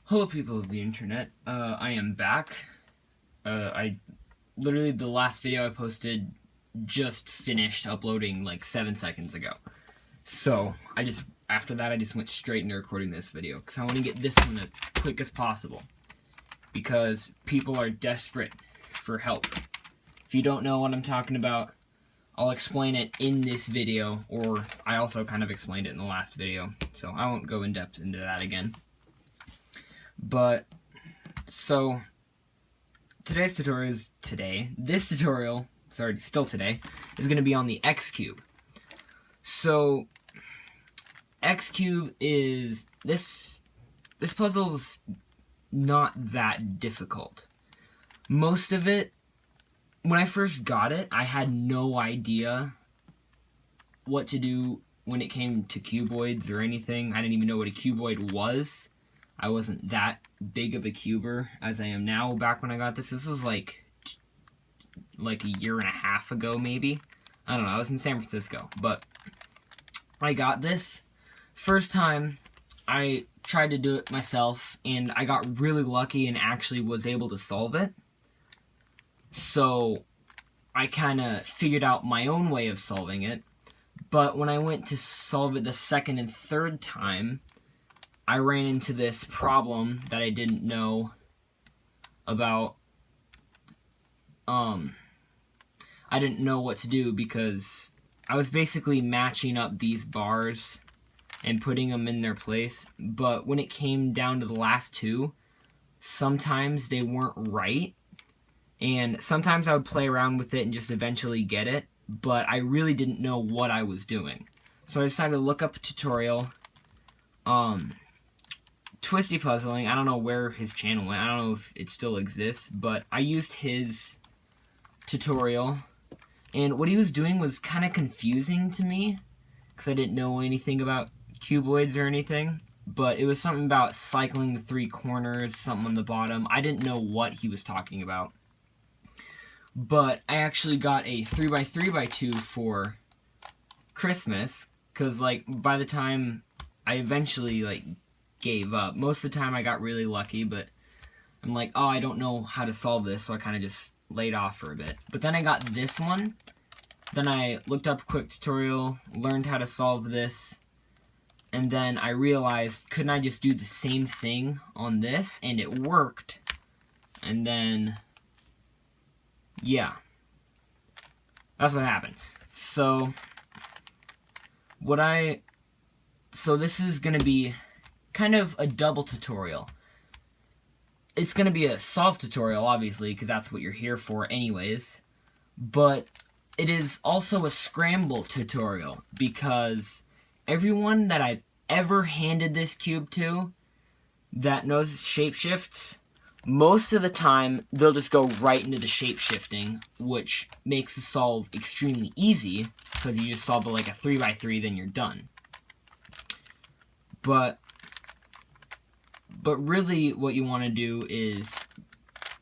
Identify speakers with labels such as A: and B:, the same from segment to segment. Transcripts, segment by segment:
A: Hello people of the internet, I am back. Literally the last video I posted just finished uploading like 7 seconds ago. So, after that I just went straight into recording this video, because I want to get this one as quick as possible. Because people are desperate for help. If you don't know what I'm talking about, I'll explain it in this video, or I also kind of explained it in the last video, so I won't go in depth into that again. But, so, this tutorial, still today, is going to be on the X cube. So, X cube is, this puzzle's not that difficult. Most of it, when I first got it, I had no idea what to do when it came to cuboids or anything. I didn't even know what a cuboid was. I wasn't that big of a cuber as I am now back when I got this. This was like a year and a half ago, maybe. I don't know, I was in San Francisco. But I got this. First time, I tried to do it myself, and I got really lucky and actually was able to solve it. So, I kind of figured out my own way of solving it. But when I went to solve it the second and third time, I ran into this problem that I didn't know about. I didn't know what to do because I was basically matching up these bars and putting them in their place. But when it came down to the last two, sometimes they weren't right. And sometimes I would play around with it and just eventually get it. But I really didn't know what I was doing. So I decided to look up a tutorial. Twisty Puzzling, I don't know where his channel went, I don't know if it still exists, but I used his tutorial, and what he was doing was kind of confusing to me, because I didn't know anything about cuboids or anything, but it was something about cycling the three corners, something on the bottom. I didn't know what he was talking about, but I actually got a 3x3x2 for Christmas, because, like, by the time I eventually, like, gave up. Most of the time I got really lucky, but I'm like, oh, I don't know how to solve this, so I kind of just laid off for a bit. But then I got this one, then I looked up a quick tutorial, learned how to solve this, and then I realized, couldn't I just do the same thing on this? And it worked. And then, yeah. That's what happened. So this is gonna be kind of a double tutorial. It's going to be a solve tutorial, obviously, because that's what you're here for anyways. But it is also a scramble tutorial, because everyone that I've ever handed this cube to that knows shapeshifts, most of the time they'll just go right into the shapeshifting, which makes the solve extremely easy, because you just solve it like a 3x3, then you're done. But really what you want to do is,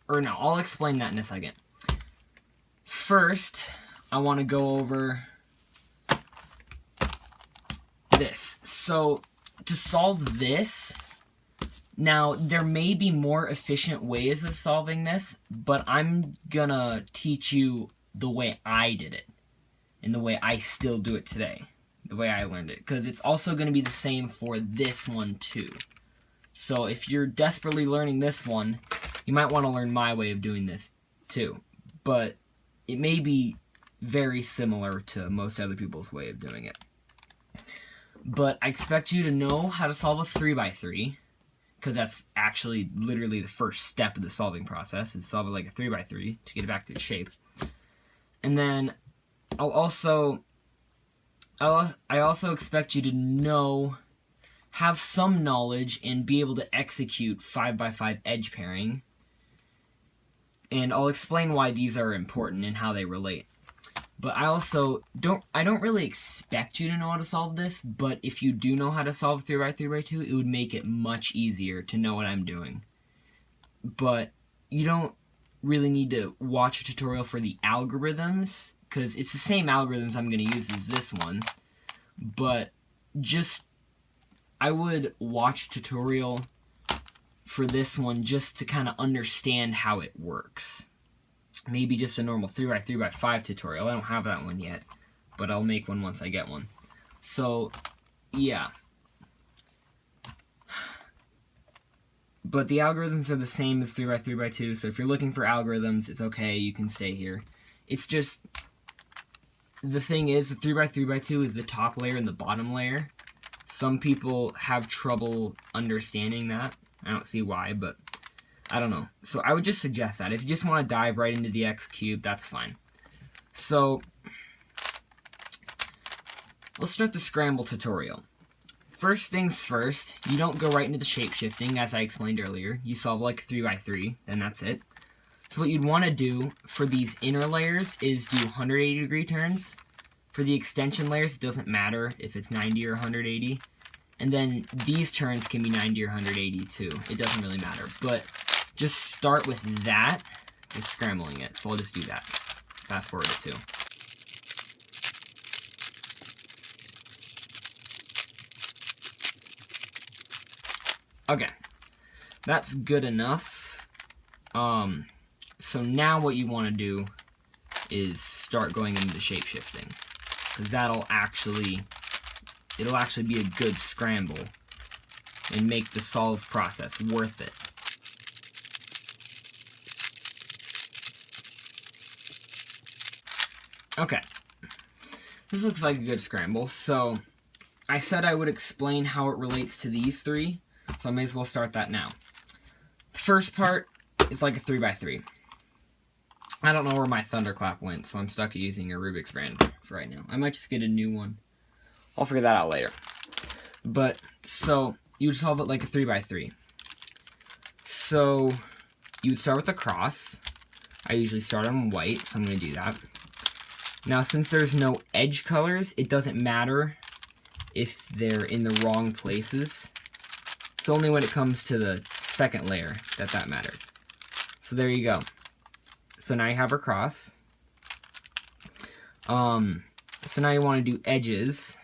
A: or no, I'll explain that in a second. First, I want to go over this. So, to solve this, now there may be more efficient ways of solving this, but I'm gonna teach you the way I did it, and the way I still do it today, the way I learned it, because it's also going to be the same for this one too. So if you're desperately learning this one, you might want to learn my way of doing this too. But it may be very similar to most other people's way of doing it. But I expect you to know how to solve a 3x3, because that's actually literally the first step of the solving process, is solve it like a 3x3 to get it back to its shape. And then I also expect you to have some knowledge and be able to execute 5x5 edge pairing. And I'll explain why these are important and how they relate. But I don't really expect you to know how to solve this, but if you do know how to solve 3x3x2, it would make it much easier to know what I'm doing. But you don't really need to watch a tutorial for the algorithms, because it's the same algorithms I'm going to use as this one, but I would watch tutorial for this one just to kind of understand how it works. Maybe just a normal 3x3x5 tutorial. I don't have that one yet, but I'll make one once I get one. So, yeah. But the algorithms are the same as 3x3x2, so if you're looking for algorithms, it's okay, you can stay here. It's just, the thing is, the 3x3x2 is the top layer and the bottom layer. Some people have trouble understanding that. I don't see why, but I don't know. So I would just suggest that. If you just want to dive right into the x cubed, that's fine. So, let's start the scramble tutorial. First things first, you don't go right into the shape shifting, as I explained earlier. You solve like 3x3, then that's it. So what you'd want to do for these inner layers is do 180 degree turns. For the extension layers, it doesn't matter if it's 90 or 180. And then these turns can be 90 or 180 too. It doesn't really matter. But just start with that, just scrambling it. So I'll just do that. Fast forward it too. Okay, that's good enough. So now what you want to do is start going into the shape shifting, because it'll actually be a good scramble and make the solve process worth it. Okay, this looks like a good scramble. So I said I would explain how it relates to these three. So I may as well start that now. The first part is like a 3x3. I don't know where my thunderclap went, so I'm stuck using a Rubik's brand for right now. I might just get a new one. I'll figure that out later. But, so, you would solve it like a 3x3. So, you would start with a cross. I usually start on white, so I'm going to do that. Now, since there's no edge colors, it doesn't matter if they're in the wrong places. It's only when it comes to the second layer that matters. So there you go. So now you have our cross. So now you want to do edges.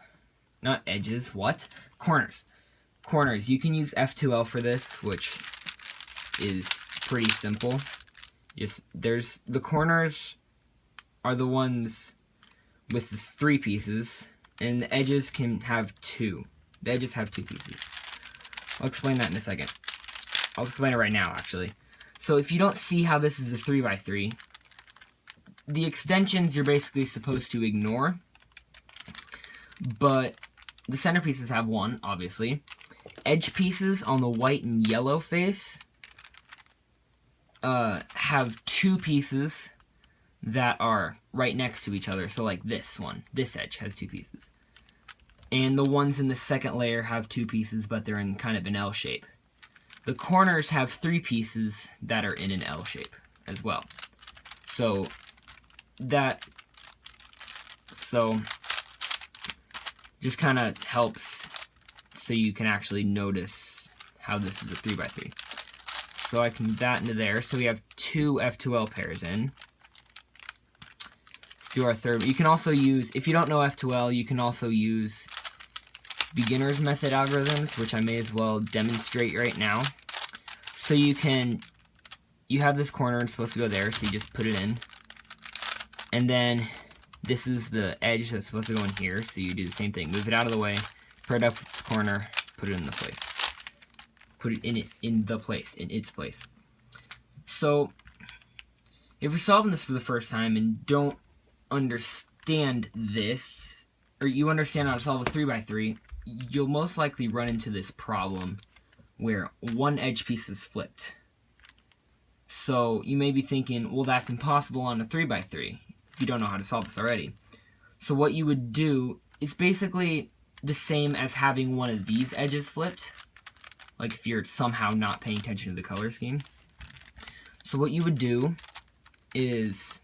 A: Not edges, what? Corners. Corners. You can use F2L for this, which is pretty simple. The corners are the ones with the 3 pieces, and the edges can have 2. The edges have 2 pieces. I'll explain that in a second. I'll explain it right now, actually. So if you don't see how this is a 3x3, the extensions you're basically supposed to ignore, but the center pieces have 1, obviously. Edge pieces on the white and yellow face have 2 pieces that are right next to each other. So like this one, this edge has 2 pieces. And the ones in the second layer have 2 pieces, but they're in kind of an L shape. The corners have 3 pieces that are in an L shape as well. So just kind of helps so you can actually notice how this is a 3x3. So I can move that into there. So we have 2 F2L pairs in. Let's do our third. You can also use, if you don't know F2L, you can also use beginner's method algorithms, which I may as well demonstrate right now. So you have this corner, it's supposed to go there, so you just put it in. And then this is the edge that's supposed to go in here, so you do the same thing. Move it out of the way, put it up with this corner, put it in the place. Put it in its place. So, if you're solving this for the first time and don't understand this, or you understand how to solve a 3x3, you'll most likely run into this problem where one edge piece is flipped. So you may be thinking, well, that's impossible on a 3x3 if you don't know how to solve this already. So what you would do is basically the same as having one of these edges flipped, like if you're somehow not paying attention to the color scheme. So what you would do is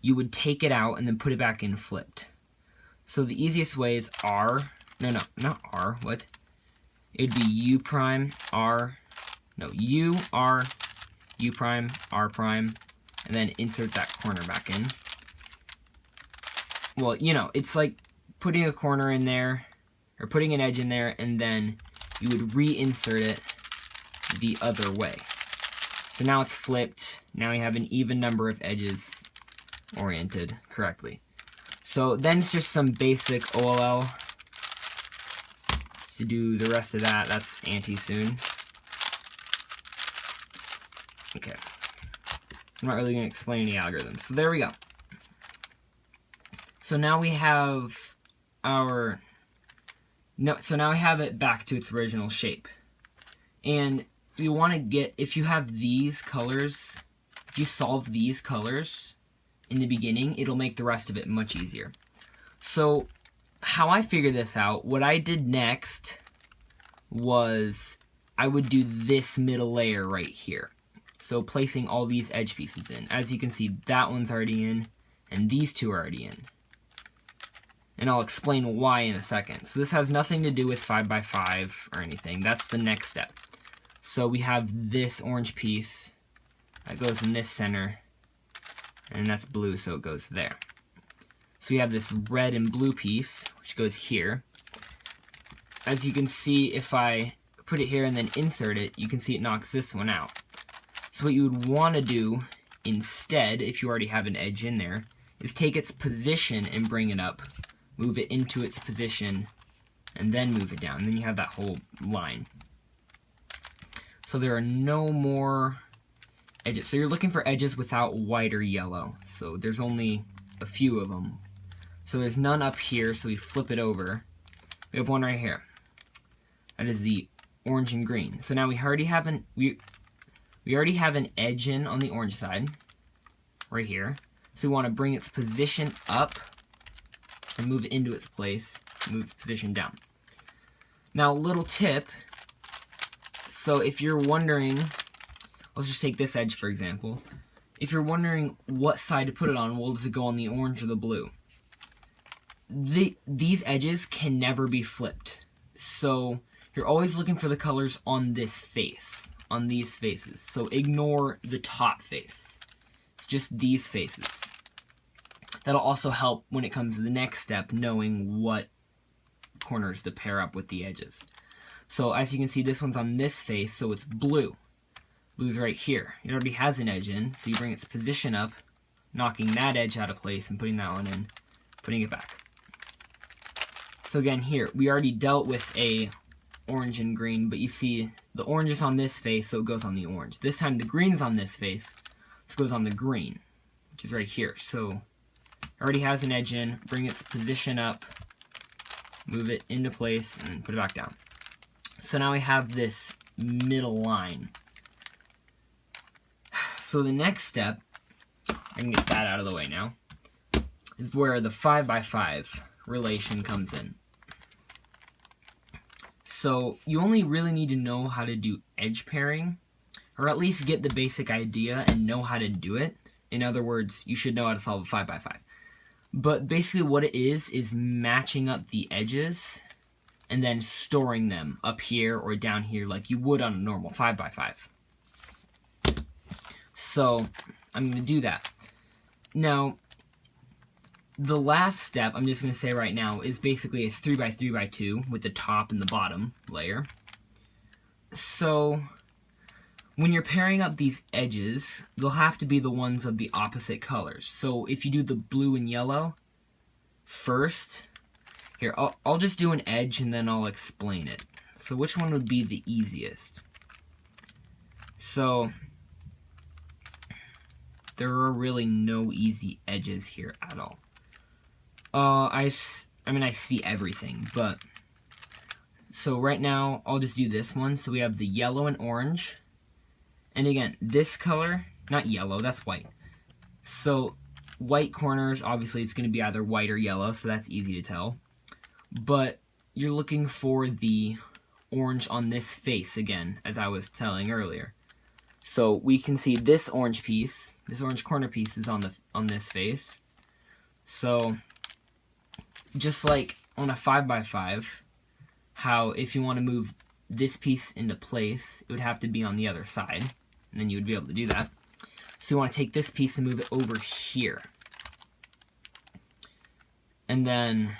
A: you would take it out and then put it back in flipped. So the easiest way is R, no, not R, what? It'd be U prime, R, no, U, R, U prime, R prime, and then insert that corner back in. Well, you know, it's like putting a corner in there, or putting an edge in there, and then you would reinsert it the other way. So now it's flipped. Now we have an even number of edges oriented correctly. So then it's just some basic OLL to do the rest of that. That's anti-soon. Okay. I'm not really going to explain any algorithms. So there we go. So now we have our... So now we have it back to its original shape. And you want to get, if you have these colors, if you solve these colors in the beginning, it'll make the rest of it much easier. So how I figured this out, what I did next was I would do this middle layer right here. So placing all these edge pieces in. As you can see, that one's already in, and these two are already in. And I'll explain why in a second. So this has nothing to do with 5x5 or anything. That's the next step. So we have this orange piece that goes in this center, and that's blue, so it goes there. So we have this red and blue piece, which goes here. As you can see, if I put it here and then insert it, you can see it knocks this one out. So what you would want to do instead, if you already have an edge in there, is take its position and bring it up. Move it into its position, and then move it down. And then you have that whole line. So there are no more edges. So you're looking for edges without white or yellow. So there's only a few of them. So there's none up here, so we flip it over. We have one right here. That is the orange and green. So now we already have an edge in on the orange side, right here. So we want to bring its position up and move it into its place, move its position down. Now, little tip, so if you're wondering, let's just take this edge for example. If you're wondering what side to put it on, well, does it go on the orange or the blue? These edges can never be flipped. So you're always looking for the colors on this face, on these faces. So ignore the top face. It's just these faces. That'll also help when it comes to the next step, knowing what corners to pair up with the edges. So as you can see, this one's on this face, so it's blue. Blue's right here. It already has an edge in, so you bring its position up, knocking that edge out of place and putting that one in, putting it back. So again, here, we already dealt with a orange and green, but you see the orange is on this face, so it goes on the orange. This time the green's on this face, so it goes on the green, which is right here. So already has an edge in, bring its position up, move it into place, and then put it back down. So now we have this middle line. So the next step, I can get that out of the way now, is where the 5x5 relation comes in. So you only really need to know how to do edge pairing, or at least get the basic idea and know how to do it. In other words, you should know how to solve a 5x5. But basically what it is matching up the edges and then storing them up here or down here like you would on a normal 5x5. So I'm going to do that. Now, the last step, I'm just going to say right now, is basically a 3x3x2 with the top and the bottom layer. So when you're pairing up these edges, they'll have to be the ones of the opposite colors. So if you do the blue and yellow first, here, I'll just do an edge and then I'll explain it. So which one would be the easiest? So there are really no easy edges here at all. I mean, I see everything, but so right now I'll just do this one. So we have the yellow and orange. And again, this color, not yellow, that's white. So white corners, obviously it's going to be either white or yellow, so that's easy to tell. But you're looking for the orange on this face again, as I was telling earlier. So we can see this orange piece, this orange corner piece is on this face. So just like on a 5x5, how if you want to move this piece into place, it would have to be on the other side. And then you would be able to do that. So you want to take this piece and move it over here. And then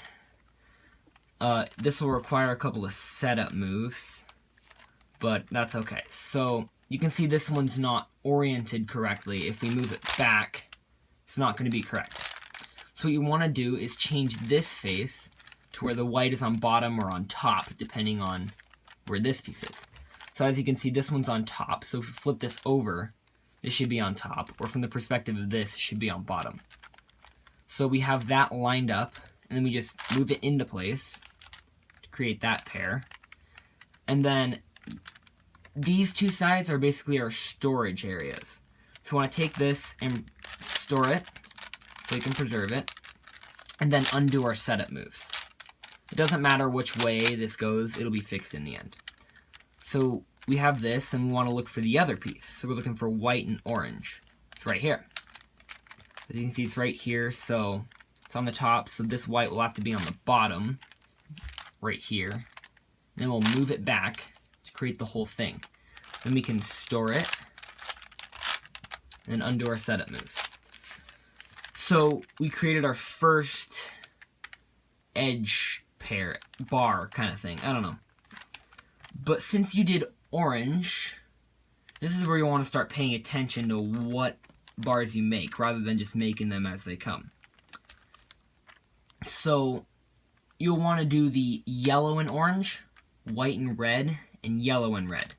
A: this will require a couple of setup moves. but that's okay. So you can see this one's not oriented correctly. If we move it back, it's not going to be correct. So what you want to do is change this face to where the white is on bottom or on top, depending on where this piece is. So as you can see, this one's on top. So if we flip this over, this should be on top, or from the perspective of this, it should be on bottom. So we have that lined up, and then we just move it into place to create that pair. And then these two sides are basically our storage areas. So we want to take this and store it so we can preserve it, and then undo our setup moves. It doesn't matter which way this goes, it'll be fixed in the end. So we have this, and we want to look for the other piece. So we're looking for white and orange. It's right here. As you can see, it's right here, so it's on the top, so this white will have to be on the bottom, right here. And then we'll move it back to create the whole thing. Then we can store it, and undo our setup moves. So we created our first edge pair, bar kind of thing, I don't know. But since you did orange, this is where you want to start paying attention to what bars you make, rather than just making them as they come. So you'll want to do the yellow and orange, white and red, and yellow and red.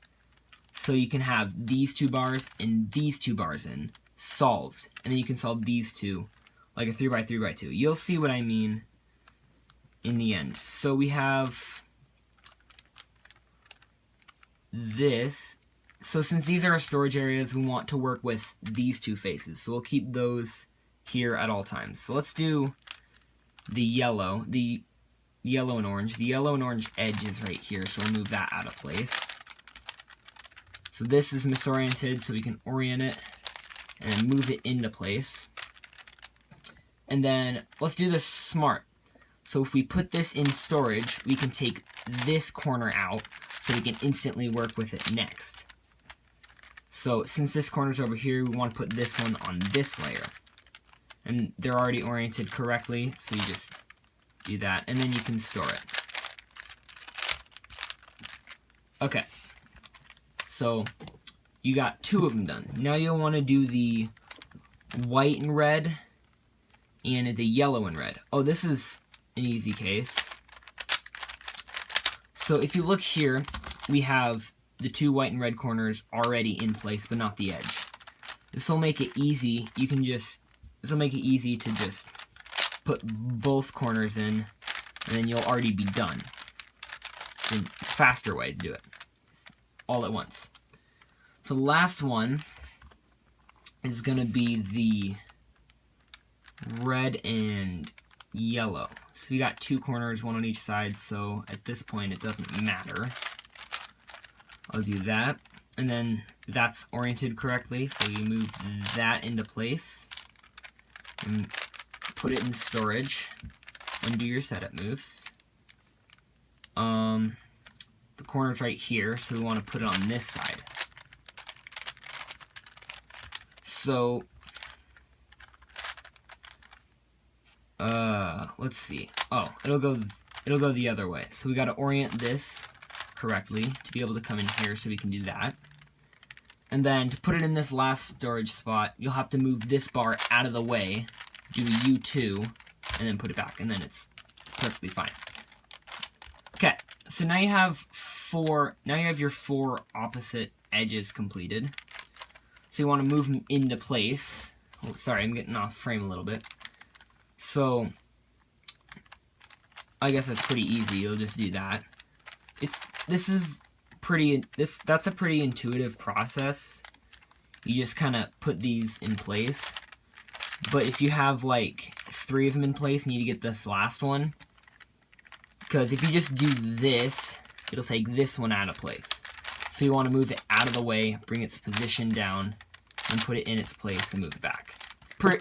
A: So you can have these two bars and these two bars in, solved. And then you can solve these two, like a 3x3x2. You'll see what I mean in the end. So we have this. So since these are our storage areas, we want to work with these two faces. So we'll keep those here at all times. So let's do the yellow and orange. The yellow and orange edge is right here, so we'll move that out of place. So this is misoriented, so we can orient it and move it into place. And then let's do this smart. So if we put this in storage, we can take this corner out so we can instantly work with it next. So since this corner's over here, we want to put this one on this layer. And they're already oriented correctly, so you just do that, and then you can store it. Okay. So you got two of them done. Now you'll want to do the white and red and the yellow and red. Oh, this is an easy case. So if you look here, we have the two white and red corners already in place, but not the edge. This will make it easy. This will make it easy to just put both corners in, and then you'll already be done. It's a faster way to do it, all at once. So the last one is going to be the red and yellow. So we got two corners, one on each side, so at this point it doesn't matter. I'll do that, and then that's oriented correctly, so you move that into place and put it in storage. Undo your setup moves. The corner's right here, so we want to put it on this side. So let's see. Oh, it'll go the other way. So we got to orient this correctly to be able to come in here, so we can do that. And then to put it in this last storage spot, you'll have to move this bar out of the way, do a U2, and then put it back, and then it's perfectly fine. Okay, so now you have your four opposite edges completed. So you want to move them into place. Oh, sorry, I'm getting off frame a little bit. So I guess that's pretty easy. You'll just do that. That's a pretty intuitive process. You just kind of put these in place. But if you have like 3 of them in place, you need to get this last one. Because if you just do this, it'll take this one out of place. So you want to move it out of the way, bring its position down, and put it in its place and move it back.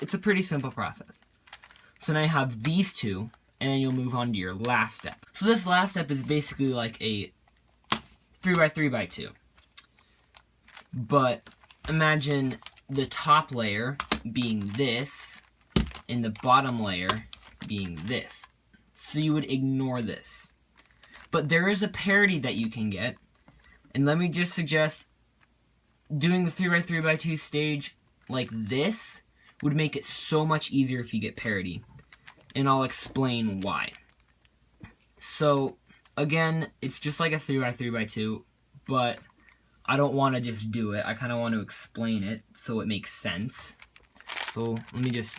A: It's a pretty simple process. So now you have these two, and then you'll move on to your last step. So this last step is basically like a 3x3x2. But imagine the top layer being this, and the bottom layer being this. So you would ignore this. But there is a parity that you can get And let me just suggest doing the 3x3x2 stage like this would make it so much easier if you get parity. And I'll explain why. So, again, it's just like a 3x3x2, but I don't want to just do it. I kind of want to explain it so it makes sense. So, let me just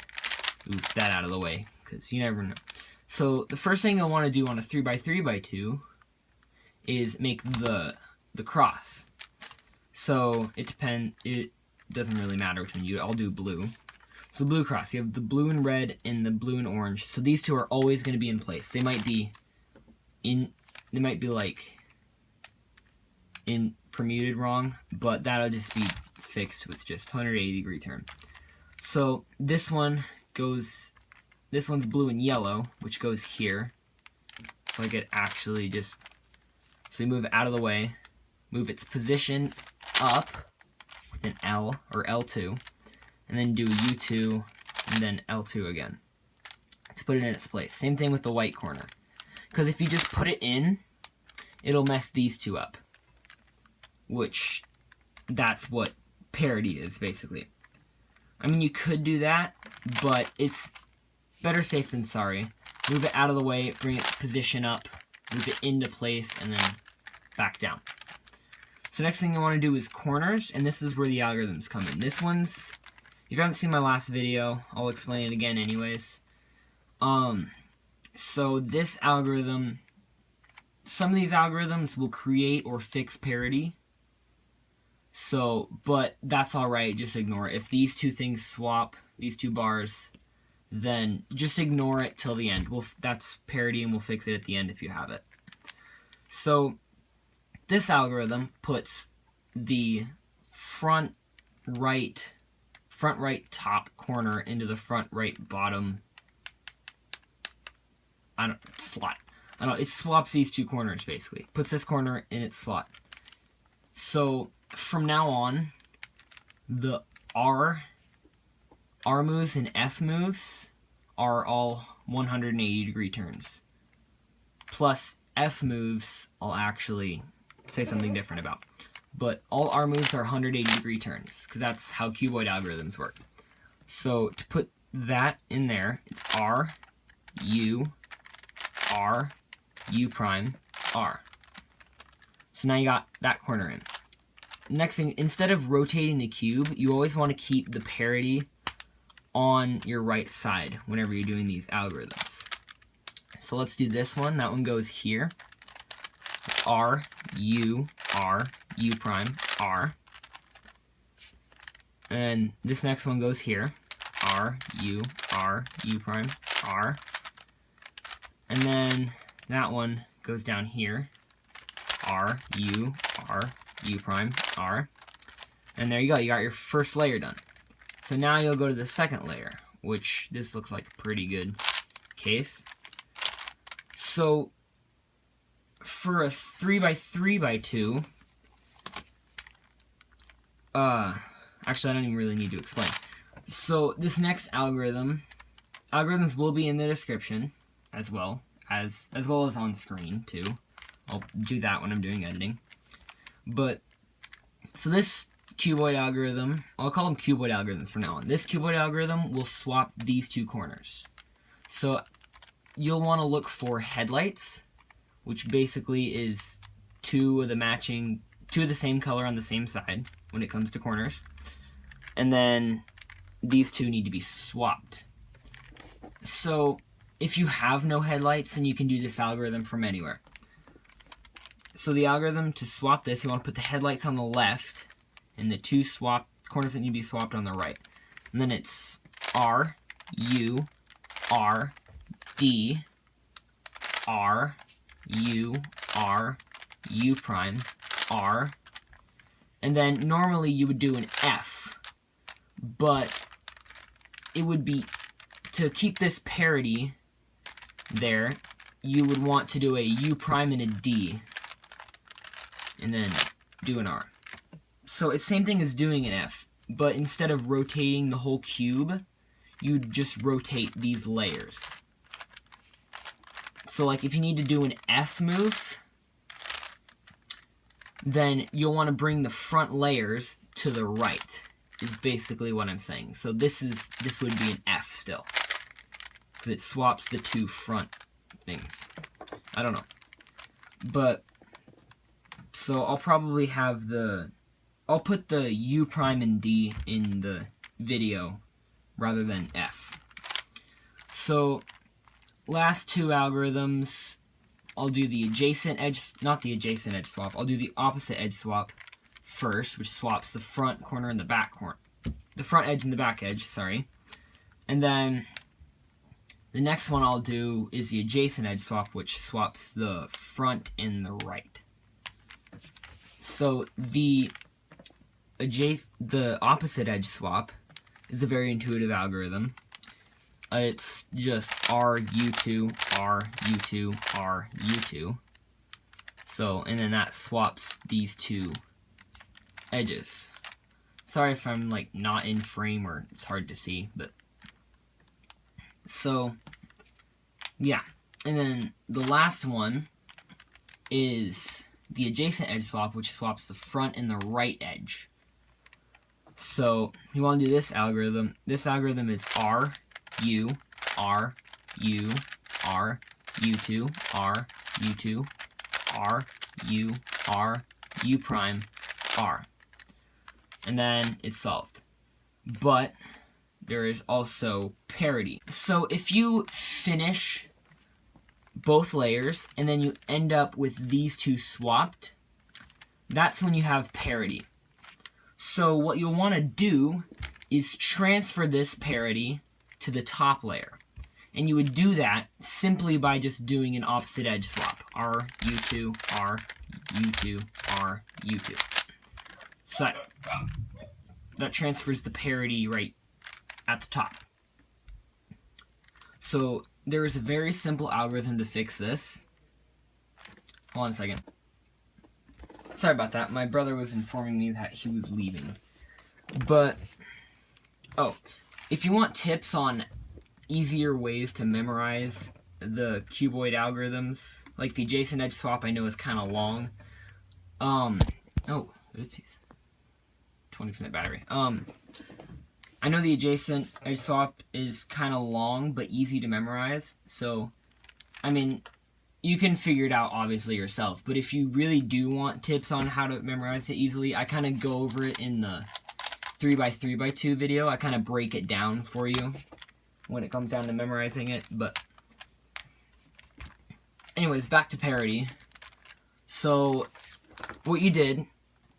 A: move that out of the way, because you never know. So, the first thing you'll want to do on a 3x3x2 is make the cross. So, it doesn't really matter which one you do. I'll do blue. So blue cross, you have the blue and red and the blue and orange. So these two are always going to be in place. They might be like permuted wrong, but that'll just be fixed with just 180-degree turn. So this one's blue and yellow, which goes here. So I could actually just, so we move it out of the way, move its position up with an L or L2. And then do U2, and then L2 again, to put it in its place. Same thing with the white corner. Because if you just put it in, it'll mess these two up. Which, that's what parity is, basically. I mean, you could do that, but it's better safe than sorry. Move it out of the way, bring its position up, move it into place, and then back down. So next thing you want to do is corners, and this is where the algorithms come in. This one's... If you haven't seen my last video, I'll explain it again anyways. So this algorithm, some of these algorithms will create or fix parity. So, but that's alright, just ignore it. If these two things swap, these two bars, then just ignore it till the end. That's parity and we'll fix it at the end if you have it. So, this algorithm puts the front right top corner into the front right bottom slot. It swaps these two corners basically. Puts this corner in its slot. So from now on, the R moves and F moves are all 180-degree turns. Plus F moves, I'll actually say something different about. But all R moves are 180-degree turns, because that's how cuboid algorithms work. So to put that in there, it's R, U prime, R. So now you got that corner in. Next thing, instead of rotating the cube, you always want to keep the parity on your right side whenever you're doing these algorithms. So let's do this one. That one goes here. R, U prime, R. And this next one goes here. R, U prime, R. And then that one goes down here. R, U prime, R. And there you go, you got your first layer done. So now you'll go to the second layer, which this looks like a pretty good case. So for a 3x3x2, actually I don't even really need to explain. So this next algorithms will be in the description as well as on screen too. I'll do that when I'm doing editing. But so this cuboid algorithm, I'll call them cuboid algorithms for now on. This cuboid algorithm will swap these two corners. So you'll want to look for headlights, which basically is two of the same color on the same side when it comes to corners. And then these two need to be swapped. So if you have no headlights, then you can do this algorithm from anywhere. So the algorithm to swap this, you want to put the headlights on the left and the two corners that need to be swapped on the right. And then it's R, U, R, D, R, U prime, R. And then normally you would do an F, but it would be, to keep this parity there, you would want to do a U prime and a D, and then do an R. So it's the same thing as doing an F, but instead of rotating the whole cube, you'd just rotate these layers. So like if you need to do an F move, then you'll want to bring the front layers to the right, is basically what I'm saying. So this would be an F still, because it swaps the two front things. I don't know. But, so I'll probably have I'll put the U prime and D in the video rather than F. So, last two algorithms, I'll do the adjacent edge, not the adjacent edge swap, I'll do the opposite edge swap first, which swaps the front corner and the back corner. The front edge and the back edge, sorry. And then the next one I'll do is the adjacent edge swap, which swaps the front and the right. So the opposite edge swap is a very intuitive algorithm. It's just R, U2, R, U2, R, U2. So, and then that swaps these two edges. Sorry if I'm like not in frame or it's hard to see, but so yeah. And then the last one is the adjacent edge swap, which swaps the front and the right edge. So you want to do this algorithm. This algorithm is R, U, R, U, R, U2, R, U2, R, U, R, U prime, R. And then it's solved. But there is also parity. So if you finish both layers and then you end up with these two swapped, that's when you have parity. So what you'll want to do is transfer this parity to the top layer. And you would do that simply by just doing an opposite edge swap. R, U2, R, U2, R, U2. So that transfers the parity right at the top. So there is a very simple algorithm to fix this. Hold on a second. Sorry about that. My brother was informing me that he was leaving. But, oh, if you want tips on easier ways to memorize the cuboid algorithms, like the adjacent edge swap I know is kind of long. Oh, oopsies. 20% battery. I know the adjacent edge swap is kind of long, but easy to memorize. So, I mean, you can figure it out, obviously, yourself. But if you really do want tips on how to memorize it easily, I kind of go over it in the 3x3x2 video. I kind of break it down for you when it comes down to memorizing it. But, anyways, back to parity. So, what you did,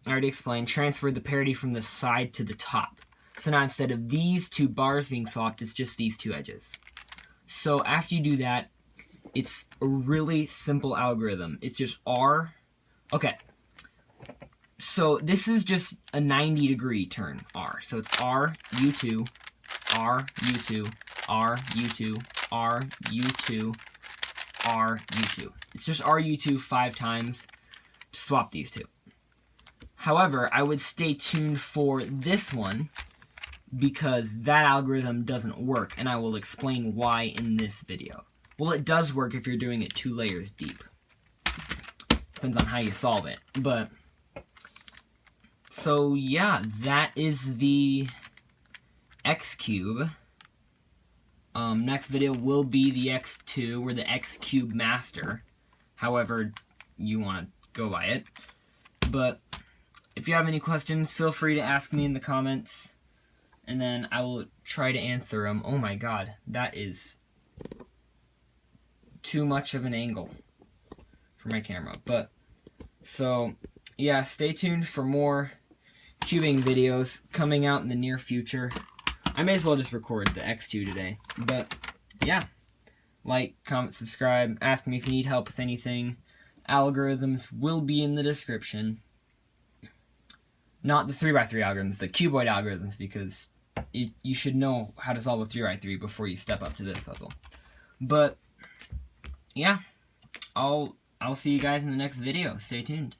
A: I already explained, transferred the parity from the side to the top. So now instead of these two bars being swapped, it's just these two edges. So after you do that, it's a really simple algorithm. It's just R. Okay. So this is just a 90-degree turn, R. So it's R, U2, R, U2, R, U2, R, U2, R, U2. It's just R, U2 5 times to swap these two. However, I would stay tuned for this one, because that algorithm doesn't work, and I will explain why in this video. Well, it does work if you're doing it 2 layers deep. Depends on how you solve it. But, so yeah, that is the X cube. Next video will be the X2, or the X cube master, however you want to go by it. But if you have any questions, feel free to ask me in the comments, and then I will try to answer them. Oh my god, that is too much of an angle for my camera. But, so, yeah, stay tuned for more cubing videos coming out in the near future. I may as well just record the X2 today. But, yeah, like, comment, subscribe, ask me if you need help with anything. Algorithms will be in the description. Not the 3x3 algorithms, the cuboid algorithms, because you should know how to solve a 3x3 before you step up to this puzzle. But, yeah, I'll see you guys in the next video. Stay tuned.